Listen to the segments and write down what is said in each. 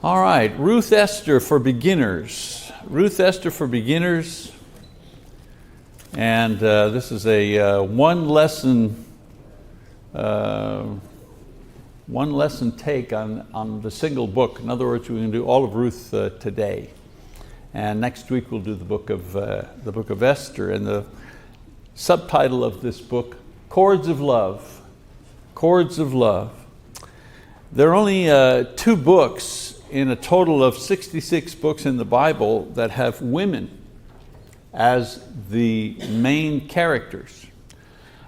All right, Ruth Esther for beginners. Ruth Esther for beginners. And this is a one lesson take on the single book. In other words, we're going to do all of Ruth today. And next week we'll do the book of Esther. And the subtitle of this book, Chords of Love. Chords of Love. There are only 2 books in a total of 66 books in the Bible that have women as the main characters.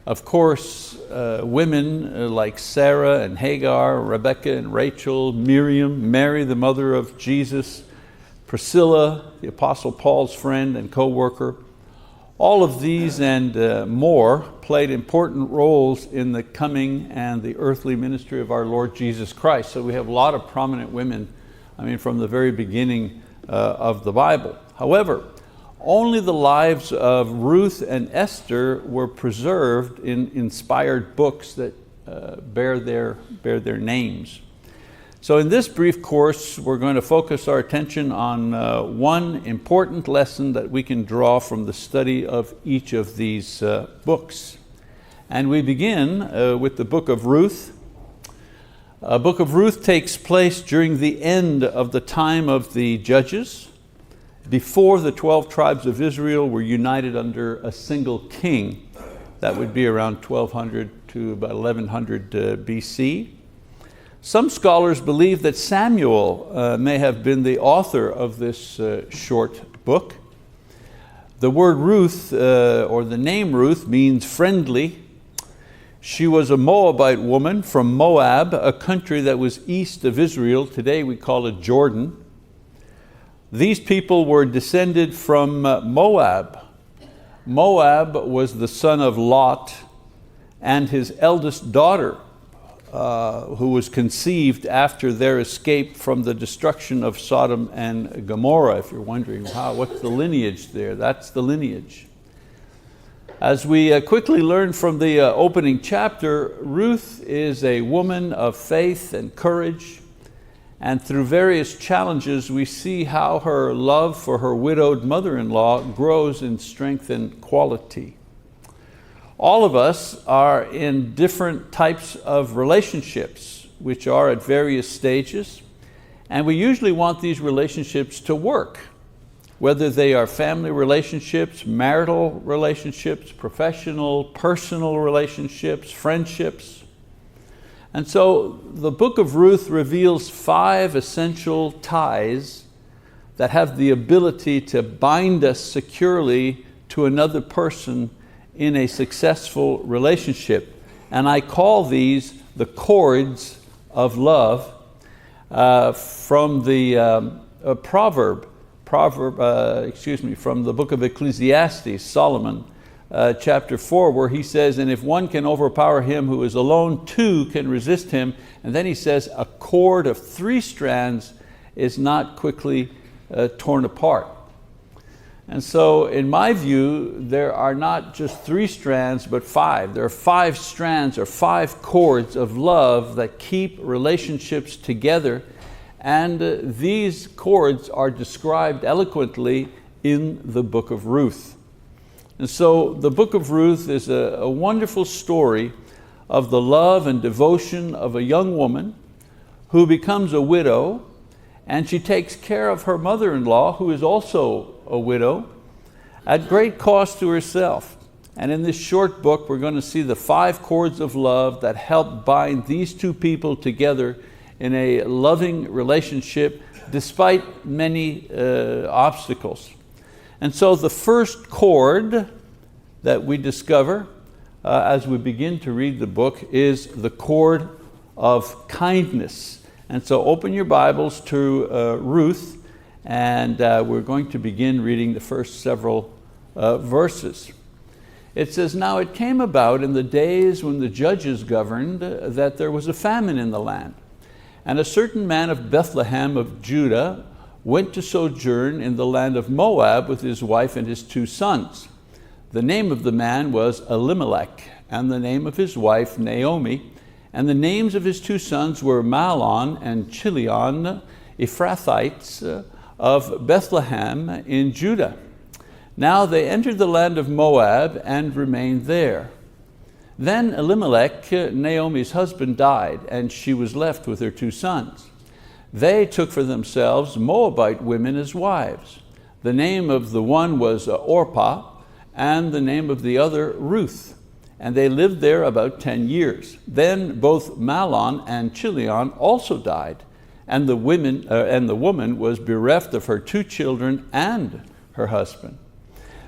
Of course, women like Sarah and Hagar, Rebecca and Rachel, Miriam, Mary, the mother of Jesus, Priscilla, the Apostle Paul's friend and co-worker, all of these and more played important roles in the coming and the earthly ministry of our Lord Jesus Christ. So we have a lot of prominent women, from the very beginning of the Bible. However, only the lives of Ruth and Esther were preserved in inspired books that bear their names. So in this brief course, we're going to focus our attention on one important lesson that we can draw from the study of each of these books. And we begin with the book of Ruth. Book of Ruth takes place during the end of the time of the judges, before the 12 tribes of Israel were united under a single king. That would be around 1200 to about 1100 BC. Some scholars believe that Samuel may have been the author of this short book. The word Ruth, or the name Ruth, means friendly. She was a Moabite woman from Moab, a country that was east of Israel. Today we call it Jordan. These people were descended from Moab. Moab was the son of Lot and his eldest daughter, who was conceived after their escape from the destruction of Sodom and Gomorrah. If you're wondering, what's the lineage there? That's the lineage. As we quickly learn from the opening chapter, Ruth is a woman of faith and courage, and through various challenges we see how her love for her widowed mother-in-law grows in strength and quality. All of us are in different types of relationships, which are at various stages, and we usually want these relationships to work, whether they are family relationships, marital relationships, professional, personal relationships, friendships. And so the book of Ruth reveals 5 essential ties that have the ability to bind us securely to another person in a successful relationship. And I call these the chords of love, from the from the book of Ecclesiastes, Solomon, chapter 4, where he says, and if one can overpower him who is alone, 2 can resist him. And then he says, a cord of 3 strands is not quickly torn apart. And so in my view, there are not just 3 strands, but 5. There are 5 strands or 5 cords of love that keep relationships together. And these cords are described eloquently in the book of Ruth. And so the book of Ruth is a wonderful story of the love and devotion of a young woman who becomes a widow, and she takes care of her mother-in-law, who is also a widow, at great cost to herself. And in this short book, we're going to see the 5 cords of love that help bind these 2 people together in a loving relationship despite many obstacles. And so the first cord that we discover as we begin to read the book is the cord of kindness. And so open your Bibles to Ruth, and we're going to begin reading the first several verses. It says, now it came about in the days when the judges governed that there was a famine in the land. And a certain man of Bethlehem of Judah went to sojourn in the land of Moab with his wife and his 2 sons. The name of the man was Elimelech, and the name of his wife Naomi, and the names of his 2 sons were Mahlon and Chilion, Ephrathites of Bethlehem in Judah. Now they entered the land of Moab and remained there. Then Elimelech, Naomi's husband, died, and she was left with her 2 sons. They took for themselves Moabite women as wives. The name of the one was Orpah, and the name of the other Ruth. And they lived there about 10 years. Then both Mahlon and Chilion also died, and the woman was bereft of her 2 children and her husband.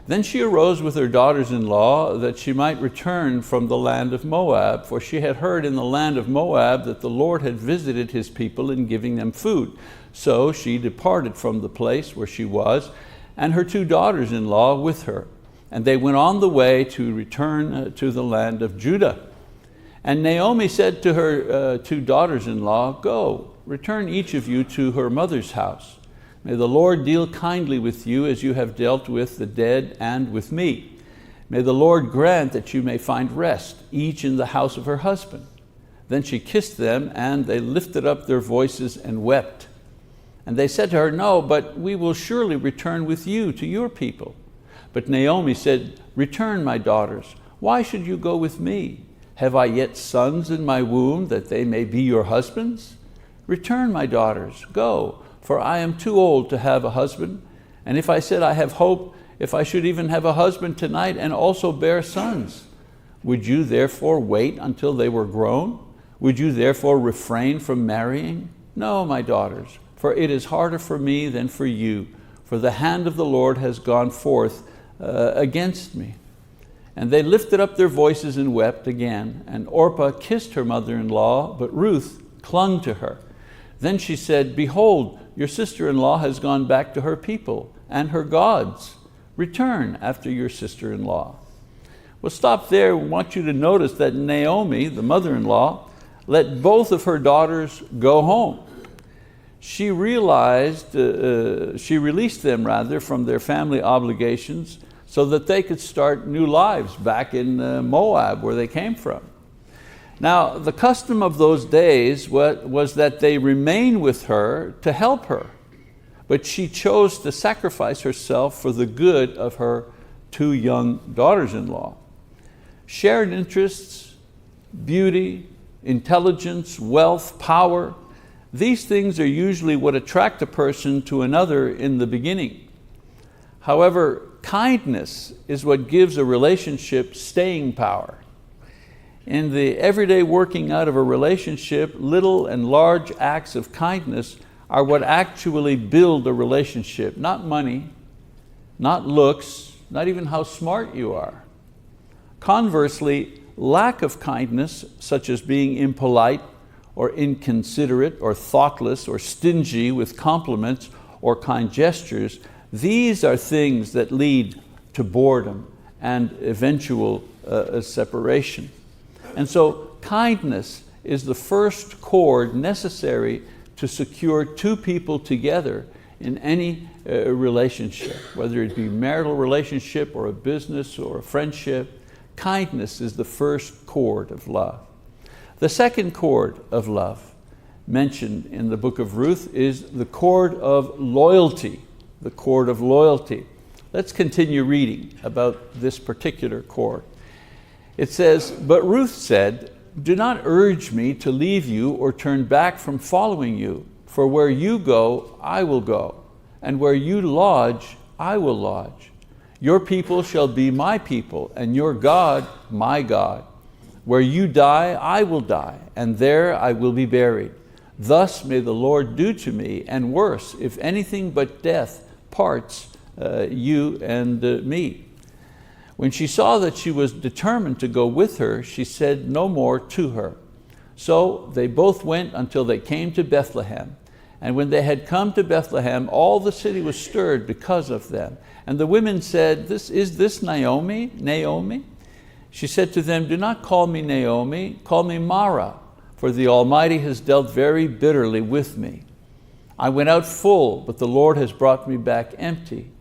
Then she arose with her daughters-in-law that she might return from the land of Moab, for she had heard in the land of Moab that the Lord had visited his people in giving them food. So she departed from the place where she was, and her 2 daughters-in-law with her. And they went on the way to return to the land of Judah. And Naomi said to her 2 daughters-in-law, "Go, return each of you to her mother's house. May the Lord deal kindly with you as you have dealt with the dead and with me. May the Lord grant that you may find rest, each in the house of her husband." Then she kissed them, and they lifted up their voices and wept. And they said to her, "No, but we will surely return with you to your people." But Naomi said, "Return, my daughters. Why should you go with me? Have I yet sons in my womb that they may be your husbands? Return, my daughters, go, for I am too old to have a husband. And if I said I have hope, if I should even have a husband tonight and also bear sons, would you therefore wait until they were grown? Would you therefore refrain from marrying? No, my daughters, for it is harder for me than for you, for the hand of the Lord has gone forth against me." And they lifted up their voices and wept again. And Orpah kissed her mother-in-law, but Ruth clung to her. Then she said, "Behold, your sister-in-law has gone back to her people and her gods. Return after your sister-in-law." Well, stop there. I want you to notice that Naomi, the mother-in-law, let both of her daughters go home. She released them from their family obligations so that they could start new lives back in Moab, where they came from. Now, the custom of those days was that they remain with her to help her, but she chose to sacrifice herself for the good of her 2 young daughters-in-law. Shared interests, beauty, intelligence, wealth, power, these things are usually what attract a person to another in the beginning. However, kindness is what gives a relationship staying power. In the everyday working out of a relationship, little and large acts of kindness are what actually build a relationship, not money, not looks, not even how smart you are. Conversely, lack of kindness, such as being impolite or inconsiderate or thoughtless or stingy with compliments or kind gestures, these are things that lead to boredom and eventual separation. And so kindness is the first cord necessary to secure 2 people together in any relationship, whether it be marital relationship or a business or a friendship. Kindness is the first cord of love. The second cord of love mentioned in the book of Ruth is the cord of loyalty, the cord of loyalty. Let's continue reading about this particular cord. It says, "But Ruth said, 'Do not urge me to leave you or turn back from following you, for where you go, I will go, and where you lodge, I will lodge. Your people shall be my people, and your God, my God. Where you die, I will die, and there I will be buried. Thus may the Lord do to me, and worse, if anything but death parts you and me.' When she saw that she was determined to go with her, she said no more to her. So they both went until they came to Bethlehem. And when they had come to Bethlehem, all the city was stirred because of them. And the women said, Is this Naomi? Naomi? She said to them, 'Do not call me Naomi, call me Mara, for the Almighty has dealt very bitterly with me. I went out full, but the Lord has brought me back empty.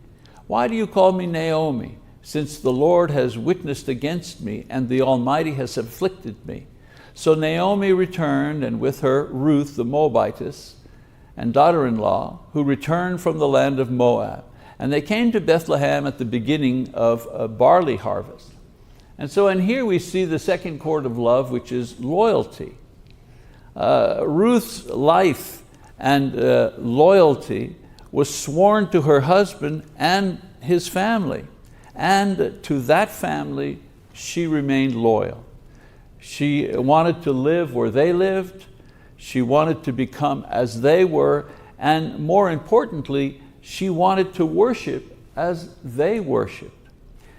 Why do you call me Naomi, since the Lord has witnessed against me, and the Almighty has afflicted me?' So Naomi returned, and with her Ruth the Moabitess, and daughter-in-law who returned from the land of Moab. And they came to Bethlehem at the beginning of a barley harvest. And so in here we see the second chord of love, which is loyalty. Ruth's life and loyalty was sworn to her husband and his family. And to that family, she remained loyal. She wanted to live where they lived. She wanted to become as they were. And more importantly, she wanted to worship as they worshiped.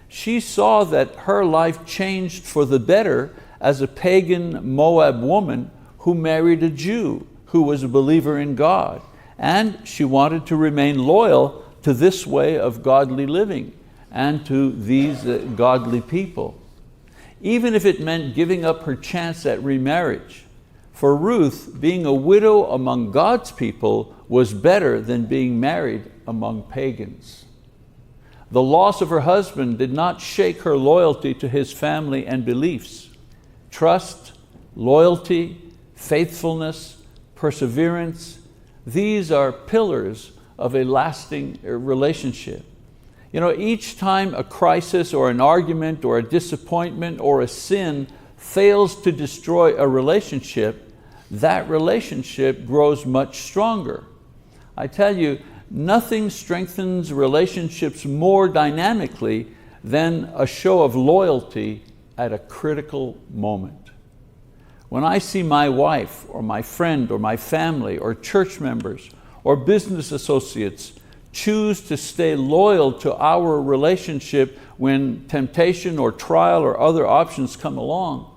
She saw that her life changed for the better as a pagan Moab woman who married a Jew who was a believer in God. And she wanted to remain loyal to this way of godly living and to these godly people, even if it meant giving up her chance at remarriage. For Ruth, being a widow among God's people was better than being married among pagans. The loss of her husband did not shake her loyalty to his family and beliefs. Trust, loyalty, faithfulness, perseverance, these are pillars of a lasting relationship. You know, each time a crisis or an argument or a disappointment or a sin fails to destroy a relationship, that relationship grows much stronger. I tell you, nothing strengthens relationships more dynamically than a show of loyalty at a critical moment. When I see my wife or my friend or my family or church members or business associates choose to stay loyal to our relationship when temptation or trial or other options come along,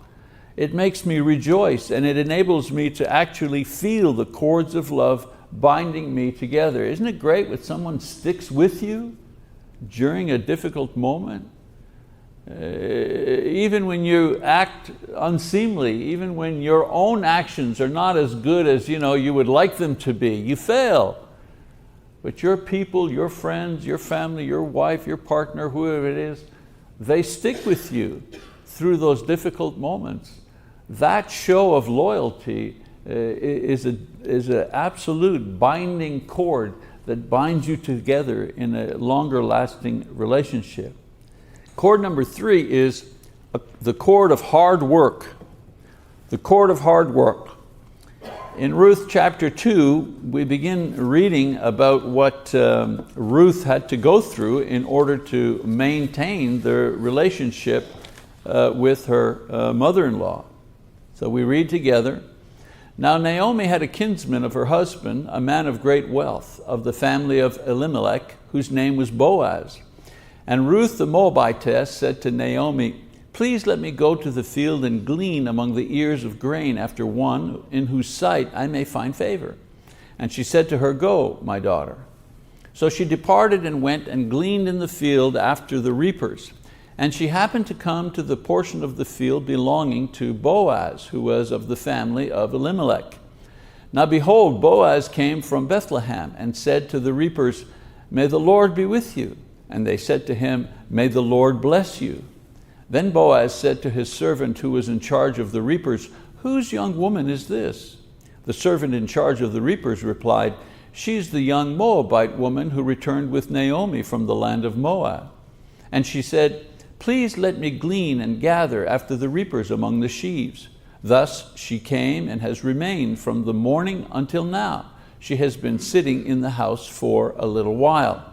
it makes me rejoice, and it enables me to actually feel the cords of love binding me together. Isn't it great when someone sticks with you during a difficult moment? Even when you act unseemly, even when your own actions are not as good as you would like them to be, you fail. But your people, your friends, your family, your wife, your partner, whoever it is, they stick with you through those difficult moments. That show of loyalty is an absolute binding cord that binds you together in a longer lasting relationship. Cord number 3 is the cord of hard work. The cord of hard work. In Ruth chapter 2, we begin reading about what Ruth had to go through in order to maintain the relationship with her mother-in-law. So we read together, "Now Naomi had a kinsman of her husband, a man of great wealth, of the family of Elimelech, whose name was Boaz. And Ruth the Moabitess said to Naomi, 'Please let me go to the field and glean among the ears of grain after one in whose sight I may find favor.' And she said to her, 'Go, my daughter.' So she departed and went and gleaned in the field after the reapers. And she happened to come to the portion of the field belonging to Boaz, who was of the family of Elimelech. Now behold, Boaz came from Bethlehem and said to the reapers, 'May the Lord be with you.' And they said to him, 'May the Lord bless you.' Then Boaz said to his servant who was in charge of the reapers, 'Whose young woman is this?' The servant in charge of the reapers replied, 'She's the young Moabite woman who returned with Naomi from the land of Moab.' And she said, 'Please let me glean and gather after the reapers among the sheaves.' Thus she came and has remained from the morning until now. She has been sitting in the house for a little while.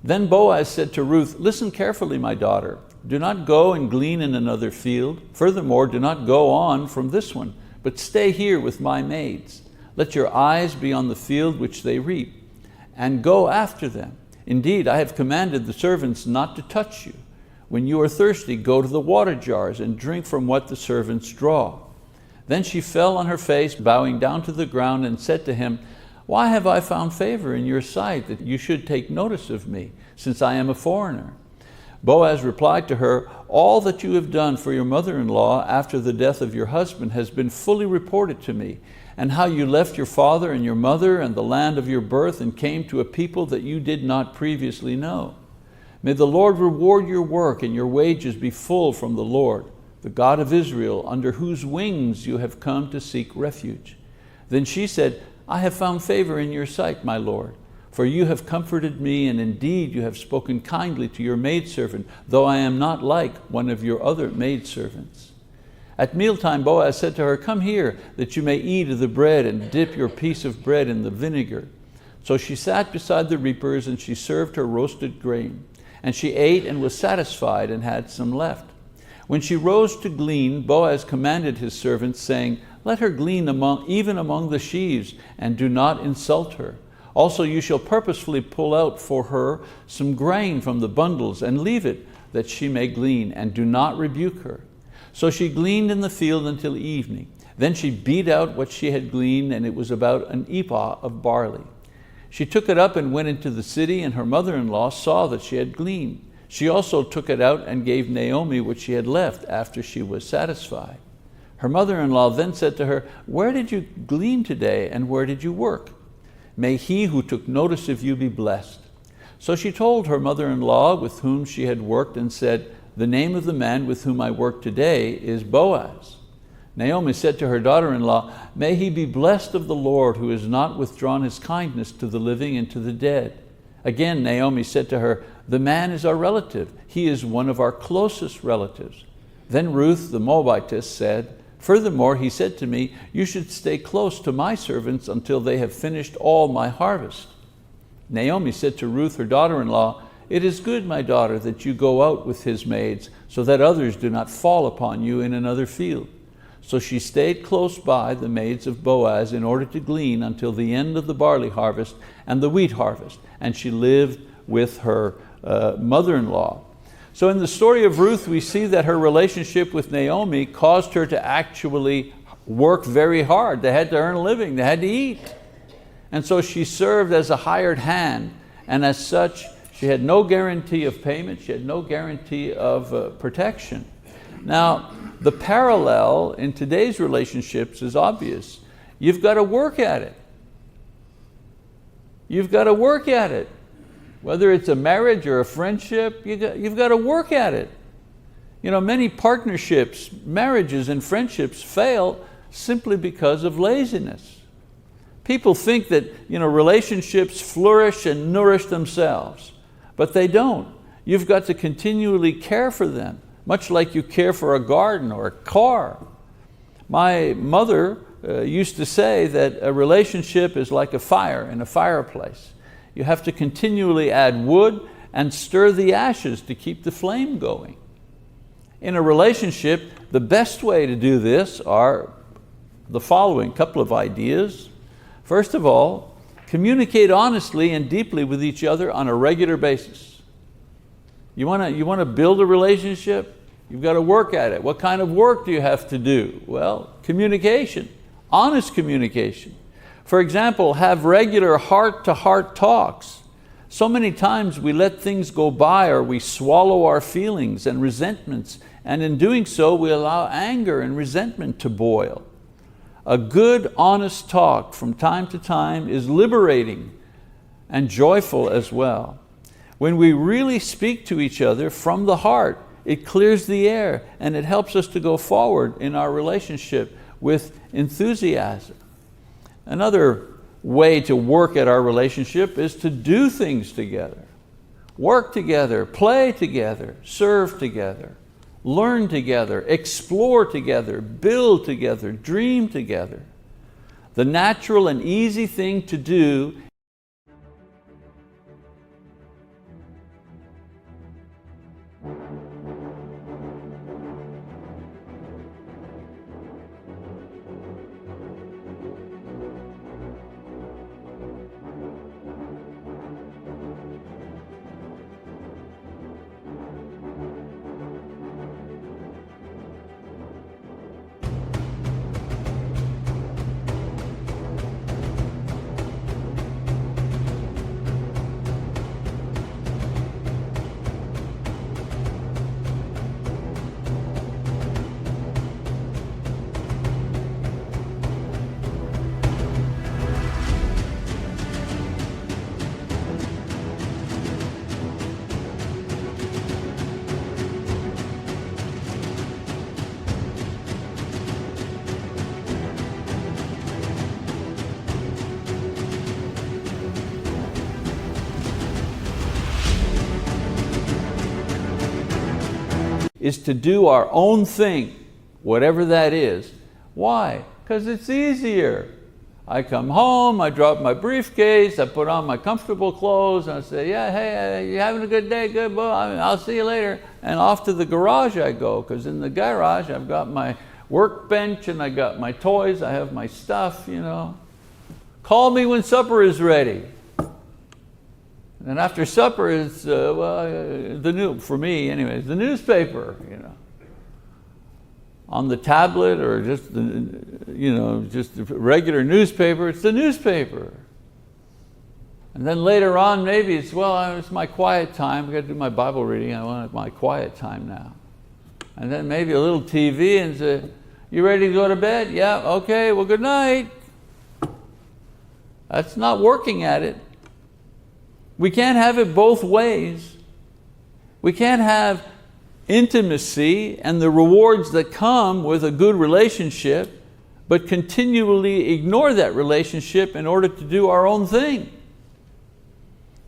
Then Boaz said to Ruth, 'Listen carefully, my daughter. Do not go and glean in another field. Furthermore, do not go on from this one, but stay here with my maids. Let your eyes be on the field which they reap, and go after them. Indeed, I have commanded the servants not to touch you. When you are thirsty, go to the water jars and drink from what the servants draw.' Then she fell on her face, bowing down to the ground, and said to him, 'Why have I found favor in your sight that you should take notice of me, since I am a foreigner?' Boaz replied to her, 'All that you have done for your mother-in-law after the death of your husband has been fully reported to me, and how you left your father and your mother and the land of your birth and came to a people that you did not previously know. May the Lord reward your work and your wages be full from the Lord, the God of Israel, under whose wings you have come to seek refuge.' Then she said, I have found favor in your sight, my lord. For you have comforted me, and indeed you have spoken kindly to your maidservant, though I am not like one of your other maidservants. At mealtime Boaz said to her, come here, that you may eat of the bread and dip your piece of bread in the vinegar. So she sat beside the reapers, and she served her roasted grain. And she ate and was satisfied and had some left. When she rose to glean, Boaz commanded his servants, saying, let her glean even among the sheaves, and do not insult her. Also you shall purposefully pull out for her some grain from the bundles, and leave it, that she may glean, and do not rebuke her. So she gleaned in the field until evening. Then she beat out what she had gleaned, and it was about an ephah of barley. She took it up and went into the city, and her mother-in-law saw that she had gleaned. She also took it out and gave Naomi what she had left after she was satisfied. Her mother-in-law then said to her, where did you glean today, and where did you work? May he who took notice of you be blessed. So she told her mother-in-law with whom she had worked, and said, the name of the man with whom I work today is Boaz. Naomi said to her daughter-in-law, may he be blessed of the Lord, who has not withdrawn his kindness to the living and to the dead. Again Naomi said to her, the man is our relative. He is one of our closest relatives. Then Ruth the Moabitess said, furthermore he said to me, you should stay close to my servants until they have finished all my harvest. Naomi said to Ruth her daughter-in-law, it is good, my daughter, that you go out with his maids, so that others do not fall upon you in another field. So she stayed close by the maids of Boaz in order to glean until the end of the barley harvest and the wheat harvest, and she lived with her mother-in-law. So in the story of Ruth, we see that her relationship with Naomi caused her to actually work very hard. They had to earn a living, they had to eat. And so she served as a hired hand, and as such, she had no guarantee of payment, she had no guarantee of protection. Now, the parallel in today's relationships is obvious. You've got to work at it. You've got to work at it. Whether it's a marriage or a friendship, you've got to work at it. You know, many partnerships, marriages and friendships fail simply because of laziness. People think that relationships flourish and nourish themselves, but they don't. You've got to continually care for them, much like you care for a garden or a car. My mother used to say that a relationship is like a fire in a fireplace. You have to continually add wood and stir the ashes to keep the flame going. In a relationship, the best way to do this are the following couple of ideas. First of all, communicate honestly and deeply with each other on a regular basis. You want to build a relationship? You've got to work at it. What kind of work do you have to do? Well, communication, honest communication. For example, have regular heart-to-heart talks. So many times we let things go by, or we swallow our feelings and resentments, and in doing so we allow anger and resentment to boil. A good, honest talk from time to time is liberating and joyful as well. When we really speak to each other from the heart, it clears the air and it helps us to go forward in our relationship with enthusiasm. Another way to work at our relationship is to do things together. Work together, play together, serve together, learn together, explore together, build together, dream together. The natural and easy thing to do is to do our own thing, whatever that is. Why? Because it's easier. I come home, I drop my briefcase, I put on my comfortable clothes, and I say, yeah, hey, you having a good day? Good, well, I'll see you later. And off to the garage I go, because in the garage I've got my workbench and I got my toys, I have my stuff, you know. Call me when supper is ready. And after supper is, for me anyways, the newspaper, you know. On the tablet or just just a regular newspaper, it's the newspaper. And then later on, maybe it's my quiet time. I got to do my Bible reading. I want my quiet time now. And then maybe a little TV and say, you ready to go to bed? Yeah, okay, well, good night. That's not working at it. We can't have it both ways. We can't have intimacy and the rewards that come with a good relationship, but continually ignore that relationship in order to do our own thing.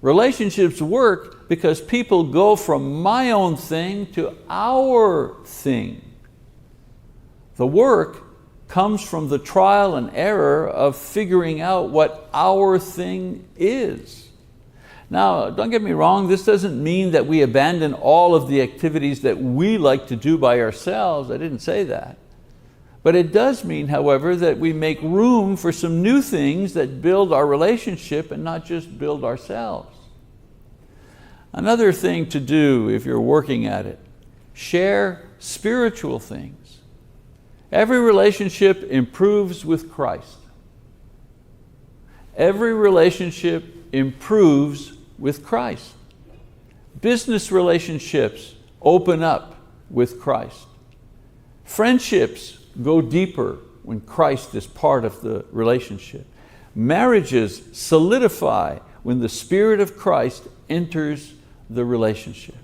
Relationships work because people go from my own thing to our thing. The work comes from the trial and error of figuring out what our thing is. Now, don't get me wrong, this doesn't mean that we abandon all of the activities that we like to do by ourselves. I didn't say that. But it does mean, however, that we make room for some new things that build our relationship and not just build ourselves. Another thing to do if you're working at it, share spiritual things. Every relationship improves with Christ. Every relationship improves with Christ. Business relationships open up with Christ. Friendships go deeper when Christ is part of the relationship. Marriages solidify when the Spirit of Christ enters the relationship.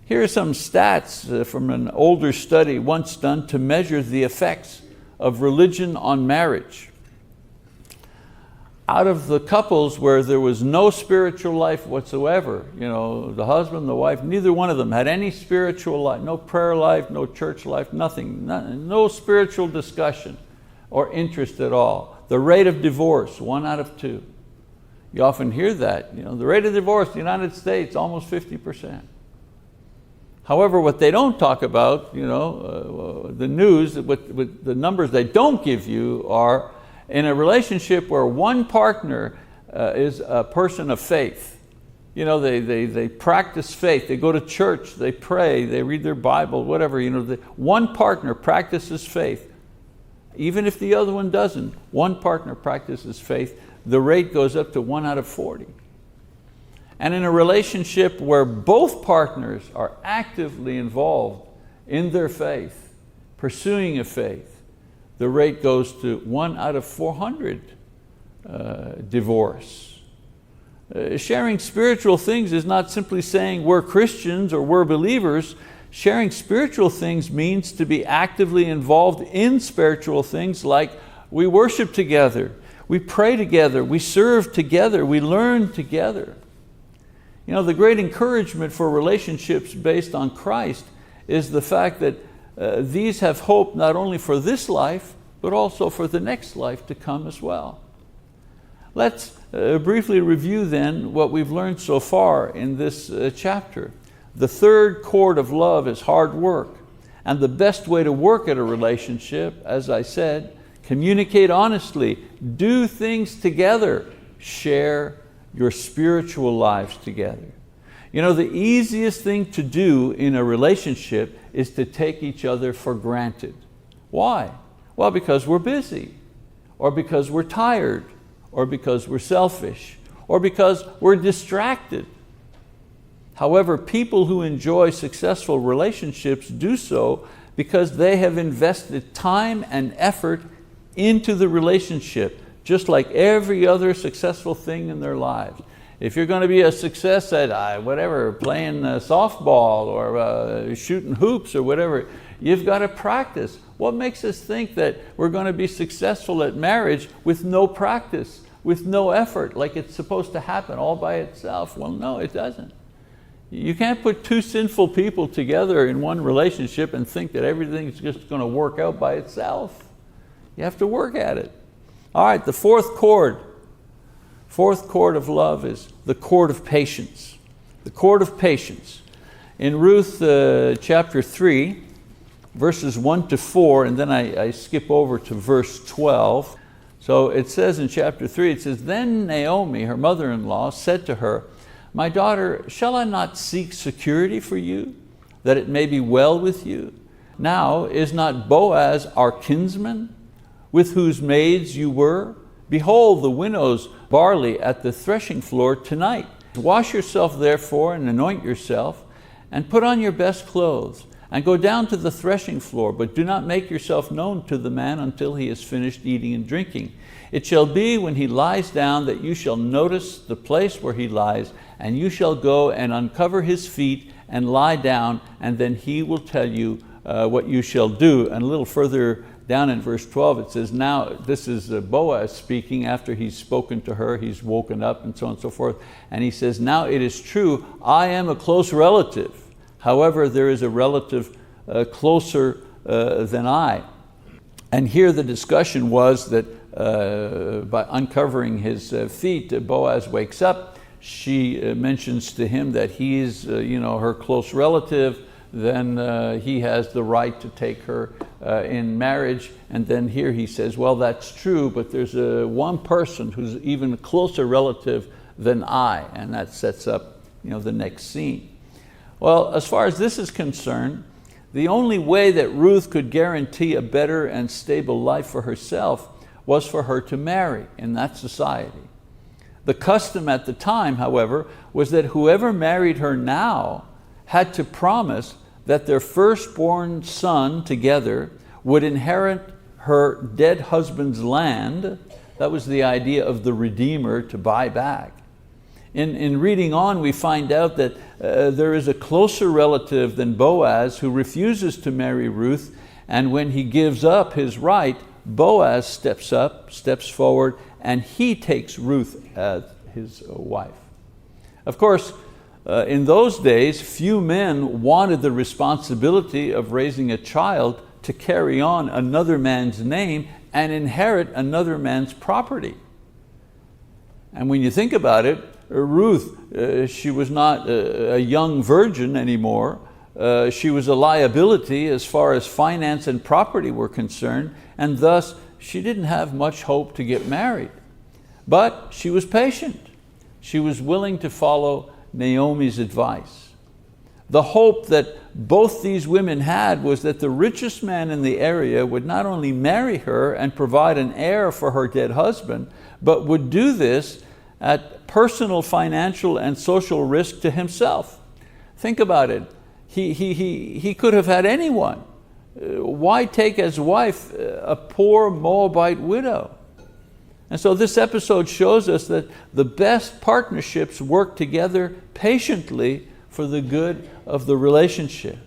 Here are some stats from an older study once done to measure the effects of religion on marriage. Out of the couples where there was no spiritual life whatsoever, the husband, the wife, neither one of them had any spiritual life, no prayer life, no church life, nothing, no spiritual discussion or interest at all. The rate of divorce, 1 out of 2. You often hear that, the rate of divorce in the United States, almost 50%. However, what they don't talk about, the news, the numbers they don't give you are in a relationship where one partner is a person of faith. They practice faith, they go to church, they pray, they read their Bible, whatever. One partner practices faith. Even if the other one doesn't, one partner practices faith, the rate goes up to 1 out of 40. And in a relationship where both partners are actively involved in their faith, pursuing a faith, the rate goes to 1 out of 400 divorce. Sharing spiritual things is not simply saying we're Christians or we're believers. Sharing spiritual things means to be actively involved in spiritual things, like we worship together, we pray together, we serve together, we learn together. The great encouragement for relationships based on Christ is the fact that these have hope not only for this life, but also for the next life to come as well. Let's briefly review then what we've learned so far in this chapter. The third chord of love is hard work. And the best way to work at a relationship, as I said, communicate honestly, do things together, share your spiritual lives together. The easiest thing to do in a relationship is to take each other for granted. Why? Well, because we're busy, or because we're tired, or because we're selfish, or because we're distracted. However, people who enjoy successful relationships do so because they have invested time and effort into the relationship, just like every other successful thing in their lives. If you're going to be a success at playing softball or shooting hoops or whatever, you've got to practice. What makes us think that we're going to be successful at marriage with no practice, with no effort, like it's supposed to happen all by itself? Well, no, it doesn't. You can't put two sinful people together in one relationship and think that everything's just going to work out by itself. You have to work at it. All right, the fourth chord of love is the chord of patience. The chord of patience. In Ruth chapter 3, verses 1 to 4, and then I skip over to verse 12. So it says in chapter 3, it says, "Then Naomi, her mother-in-law, said to her, 'My daughter, shall I not seek security for you, that it may be well with you? Now is not Boaz our kinsman, with whose maids you were? Behold, the winnow's barley at the threshing floor tonight. Wash yourself therefore and anoint yourself, and put on your best clothes, and go down to the threshing floor, but do not make yourself known to the man until he has finished eating and drinking. It shall be when he lies down that you shall notice the place where he lies, and you shall go and uncover his feet and lie down, and then he will tell you what you shall do.'" And a little further down in verse 12 it says, now this is Boaz speaking after he's spoken to her, he's woken up and so on and so forth, and he says, "Now it is true, I am a close relative. However, there is a relative closer than I." And here the discussion was that by uncovering his feet, Boaz wakes up. She mentions to him that he's her close relative. Then he has the right to take her in marriage. And then here he says, well, that's true, but there's one person who's even a closer relative than I. And that sets up the next scene. Well, as far as this is concerned, the only way that Ruth could guarantee a better and stable life for herself was for her to marry in that society. The custom at the time, however, was that whoever married her now had to promise that their firstborn son together would inherit her dead husband's land. That was the idea of the Redeemer to buy back. In reading on, we find out that there is a closer relative than Boaz who refuses to marry Ruth, and when he gives up his right, Boaz steps forward, and he takes Ruth as his wife. Of course, in those days, few men wanted the responsibility of raising a child to carry on another man's name and inherit another man's property. And when you think about it, Ruth, she was not a young virgin anymore. She was a liability as far as finance and property were concerned, and thus she didn't have much hope to get married. But she was patient. She was willing to follow Naomi's advice. The hope that both these women had was that the richest man in the area would not only marry her and provide an heir for her dead husband, but would do this at personal, financial, and social risk to himself. Think about it. He could have had anyone. Why take as wife a poor Moabite widow? And so this episode shows us that the best partnerships work together patiently for the good of the relationship.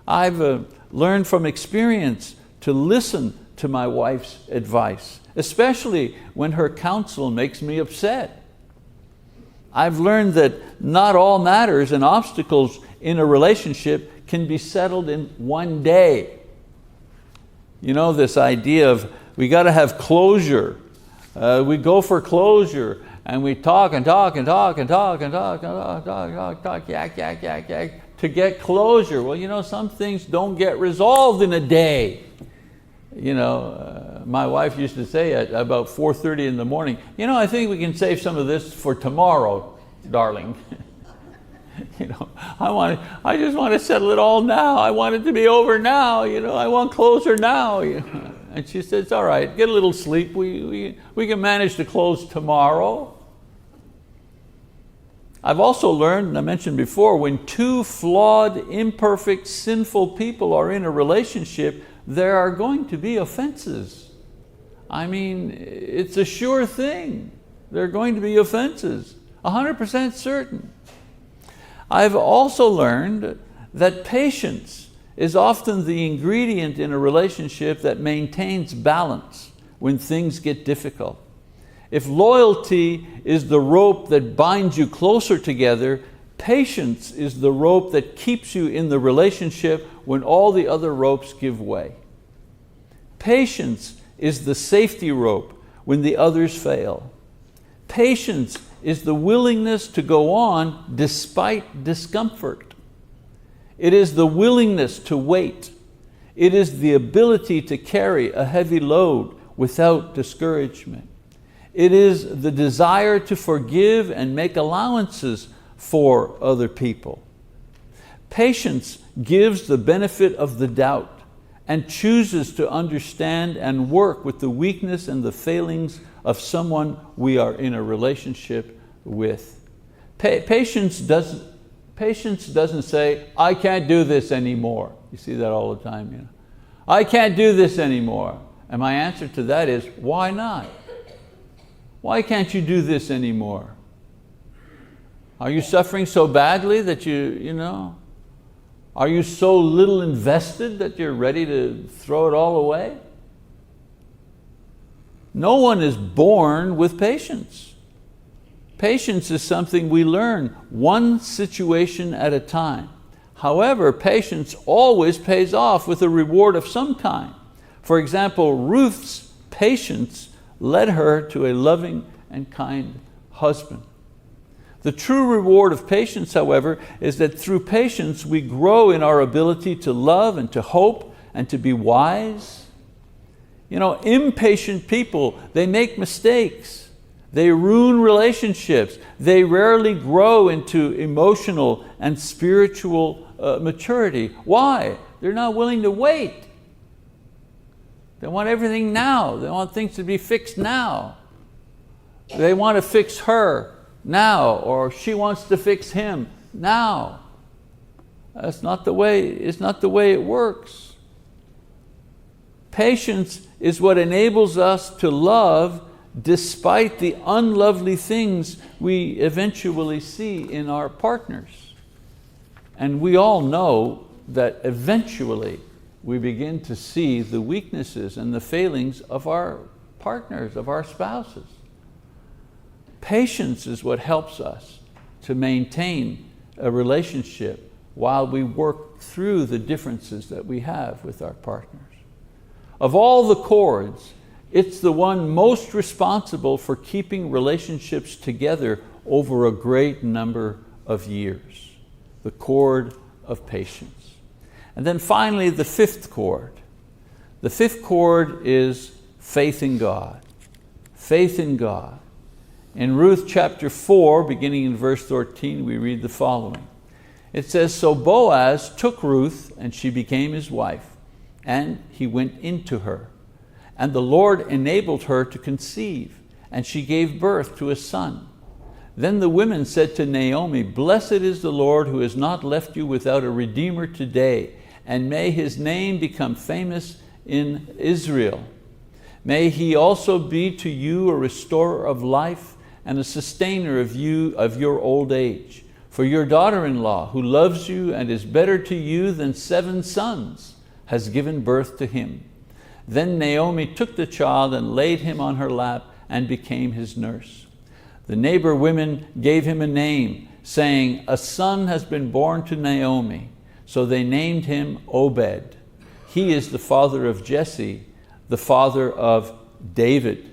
I've learned from experience to listen to my wife's advice, especially when her counsel makes me upset. I've learned that not all matters and obstacles in a relationship can be settled in one day. This idea of we got to have closure. We go for closure and we talk and talk and talk and talk and talk and talk, yak, to get closure. Well, some things don't get resolved in a day. My wife used to say at about 4:30 in the morning, I think we can save some of this for tomorrow, darling. I just want to settle it all now. I want it to be over now. I want closure now. And she said, it's all right, get a little sleep. We can manage to close tomorrow. I've also learned, and I mentioned before, when two flawed, imperfect, sinful people are in a relationship, there are going to be offenses. I mean, it's a sure thing. There are going to be offenses, 100% certain. I've also learned that patience is often the ingredient in a relationship that maintains balance when things get difficult. If loyalty is the rope that binds you closer together, Patience is the rope that keeps you in the relationship when all the other ropes give way. Patience is the safety rope when the others fail. Patience is the willingness to go on despite discomfort. It is the willingness to wait. It is the ability to carry a heavy load without discouragement. It is the desire to forgive and make allowances for other people. Patience gives the benefit of the doubt and chooses to understand and work with the weakness and the failings of someone we are in a relationship with. Patience doesn't say, I can't do this anymore. You see that all the time, you know. I can't do this anymore. And my answer to that is, why not? Why can't you do this anymore? Are you suffering so badly that you know? Are you so little invested that you're ready to throw it all away? No one is born with patience. Patience is something we learn one situation at a time. However, patience always pays off with a reward of some kind. For example, Ruth's patience led her to a loving and kind husband. The true reward of patience, however, is that through patience we grow in our ability to love and to hope and to be wise. You know, impatient people, they make mistakes. They ruin relationships. They rarely grow into emotional and spiritual maturity. Why? They're not willing to wait. They want everything now. They want things to be fixed now. They want to fix her now, or she wants to fix him now. It's not the way it works. Patience is what enables us to love despite the unlovely things we eventually see in our partners. And we all know that eventually we begin to see the weaknesses and the failings of our partners, of our spouses. Patience is what helps us to maintain a relationship while we work through the differences that we have with our partners. Of all the cords, it's the one most responsible for keeping relationships together over a great number of years. The cord of patience. And then finally, the fifth cord. The fifth cord is faith in God. Faith in God. In Ruth chapter 4, beginning in verse 13, we read the following. It says, so Boaz took Ruth, and she became his wife, and he went into her. And the Lord enabled her to conceive, and she gave birth to a son. Then the women said to Naomi, blessed is the Lord who has not left you without a redeemer today, and may his name become famous in Israel. May he also be to you a restorer of life and a sustainer of your old age. For your daughter-in-law, who loves you and is better to you than 7 sons, has given birth to him. Then Naomi took the child and laid him on her lap and became his nurse. The neighbor women gave him a name, saying, a son has been born to Naomi. So they named him Obed. He is the father of Jesse, the father of David.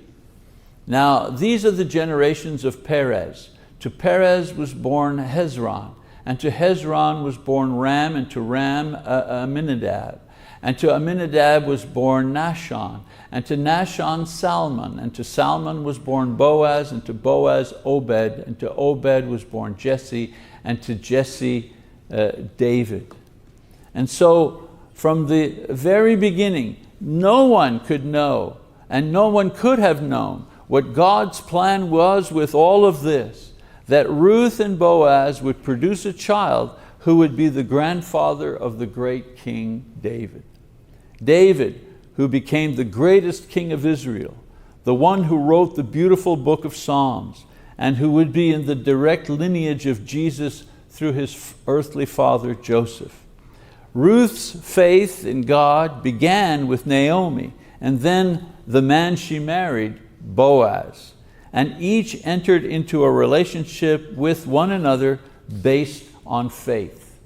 Now these are the generations of Perez. To Perez was born Hezron, and to Hezron was born Ram, and to Ram Amminadab. And to Amminadab was born Nahshon, and to Nahshon Salmon, and to Salmon was born Boaz, and to Boaz Obed, and to Obed was born Jesse, and to Jesse David. And so from the very beginning, no one could know, and no one could have known what God's plan was with all of this, that Ruth and Boaz would produce a child who would be the grandfather of the great King David. David, who became the greatest king of Israel, the one who wrote the beautiful book of Psalms, and who would be in the direct lineage of Jesus through his earthly father Joseph. Ruth's faith in God began with Naomi, and then the man she married, Boaz, and each entered into a relationship with one another based on faith.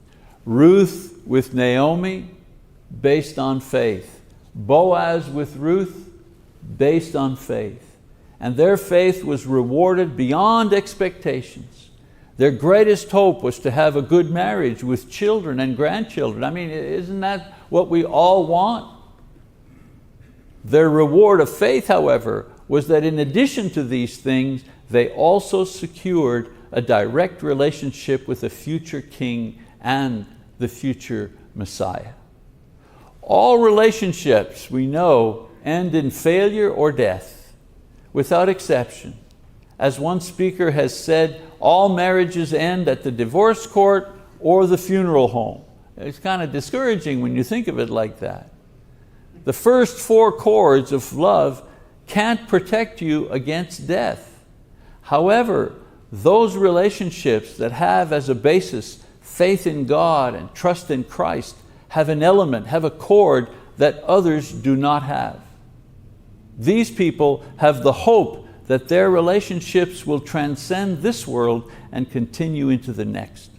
Ruth with Naomi, based on faith. Boaz with Ruth, based on faith. And their faith was rewarded beyond expectations. Their greatest hope was to have a good marriage with children and grandchildren. I mean, isn't that what we all want? Their reward of faith, however, was that in addition to these things, they also secured a direct relationship with the future king and the future Messiah. All relationships, we know, end in failure or death, without exception. As one speaker has said, all marriages end at the divorce court or the funeral home. It's kind of discouraging when you think of it like that. The first 4 chords of love can't protect you against death. However, those relationships that have as a basis faith in God and trust in Christ have an element, have a chord that others do not have. These people have the hope that their relationships will transcend this world and continue into the next.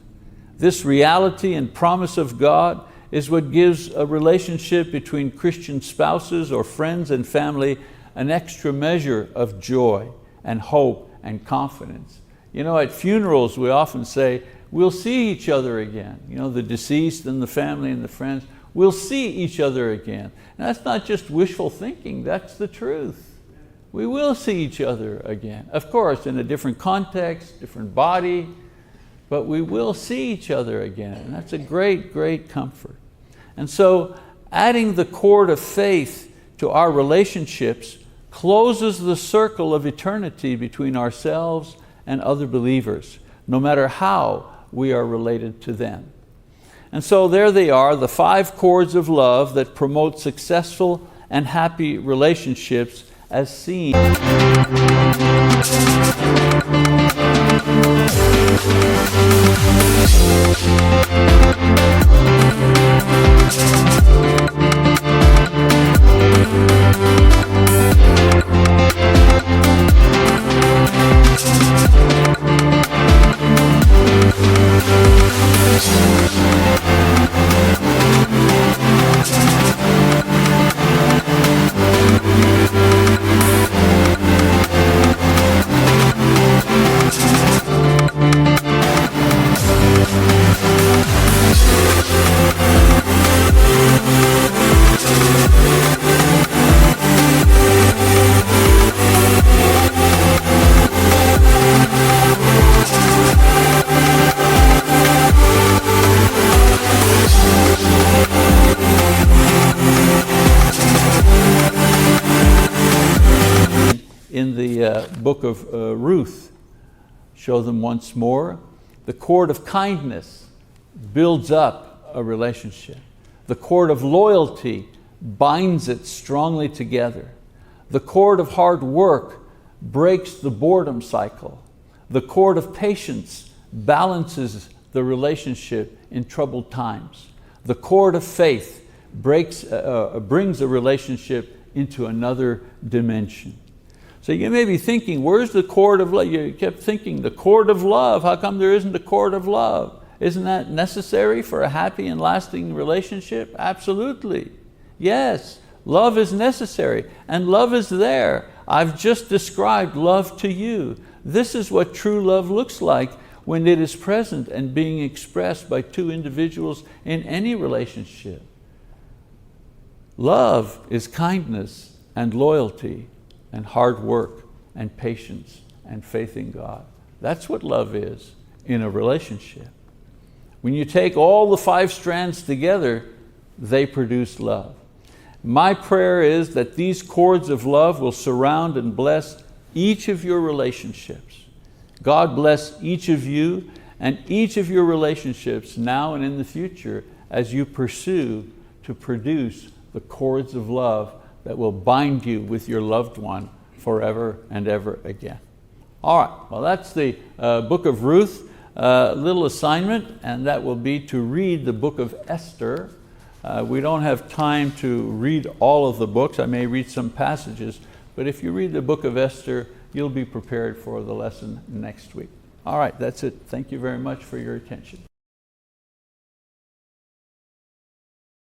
This reality and promise of God is what gives a relationship between Christian spouses or friends and family an extra measure of joy and hope and confidence. You know, at funerals we often say, we'll see each other again. You know, the deceased and the family and the friends, we'll see each other again. And that's not just wishful thinking, that's the truth. We will see each other again. Of course, in a different context, different body, but we will see each other again. And that's a great, great comfort. And so adding the cord of faith to our relationships closes the circle of eternity between ourselves and other believers, no matter how we are related to them. And so there they are, the 5 chords of love that promote successful and happy relationships as seen. In the book of Ruth, show them once more. The cord of kindness builds up a relationship. The cord of loyalty binds it strongly together. The cord of hard work breaks the boredom cycle. The cord of patience balances the relationship in troubled times. The cord of faith brings a relationship into another dimension. So you may be thinking, where's the cord of love? You kept thinking, the cord of love, how come there isn't a cord of love? Isn't that necessary for a happy and lasting relationship? Absolutely. Yes, love is necessary and love is there. I've just described love to you. This is what true love looks like when it is present and being expressed by 2 individuals in any relationship. Love is kindness and loyalty and hard work and patience and faith in God. That's what love is in a relationship. When you take all the 5 strands together, they produce love. My prayer is that these cords of love will surround and bless each of your relationships. God bless each of you and each of your relationships now and in the future as you pursue to produce the cords of love that will bind you with your loved one forever and ever again. All right, well that's the book of Ruth. Little assignment, and that will be to read the book of Esther. We don't have time to read all of the books. I may read some passages, but if you read the book of Esther, you'll be prepared for the lesson next week. All right, that's it. Thank you very much for your attention.